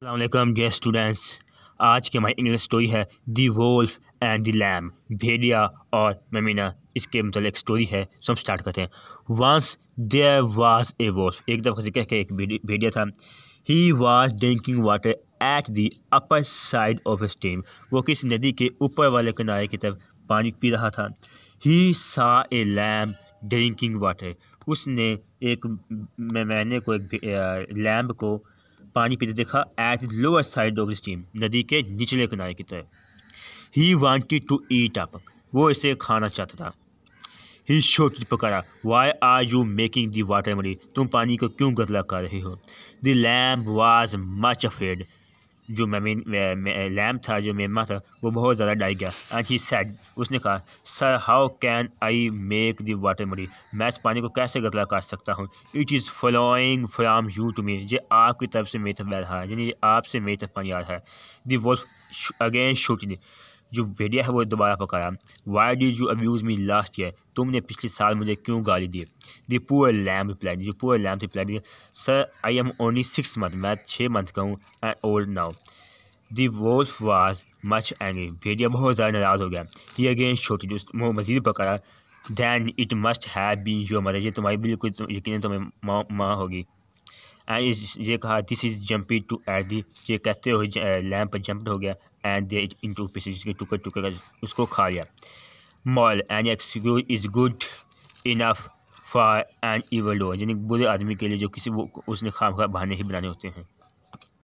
अस्सलाम dear students. आज की हमारी इंग्लिश स्टोरी है दी वोल्फ एंड द लैम, भेड़िया और मेमना। इसके मतलब एक स्टोरी है, सो हम स्टार्ट करते हैं। Once there was a wolf, एक दफ़ा जिक्र है एक भेड़िया था। He was drinking water at the upper side of a stream, वो किस नदी के ऊपर वाले किनारे की तरफ पानी पी रहा था। ही सा ए लैम ड्रिंकिंग वाटर, उसने एक मैंने को एक लैम्ब को पानी पीते देखा at the lower side of the stream, नदी के निचले किनारे की तरफ। He wanted to eat up, वो इसे खाना चाहता था। ही शोट, पकड़ा, why are you making the water muddy, तुम पानी को क्यों गंदा कर रहे हो। The lamb was much afraid, जो लैम्ब था, जो मेमा था, वो बहुत ज़्यादा डर गया। एंड ही सेड, उसने कहा, sir how can I make the water muddy, मैं इस पानी को कैसे गंदा कर सकता हूँ। It is flowing from you to me, ये आपकी तरफ से मेरी तरफ बह रहा है, यानी आपसे मेरी तरफ पानी आ रहा है। द वोल्फ अगेन शूटिंग, जो भेड़िया है वो दोबारा पकाया। Why did you abuse me last year, तुमने पिछले साल मुझे क्यों गाली दी। द पुअर लैम्ब रिप्लाइड, जो poor lamb replied, sir I am only 6 month, मैं 6 मंथ का हूँ, and old now. The wolf was much angry, भेड़िया बहुत ज़्यादा नाराज़ हो गया। ही अगेन शोटी, जो मज़ीद पकड़ा। Then it must have been your mother, ये तुम्हारी बिल्कुल यकीन तुम्हें माँ होगी। एंड ये कहा, this is jumpy to at the, ये कहते हो लैम्प पर जंप हो गया and they into pieces, जिसके टुकड़े टुकड़े उसको खा लिया। Moral and excuse is good enough for an evil doer, यानी बुरे आदमी के लिए जो किसी वो उसने खाम खा बहाने ही बनाने होते हैं।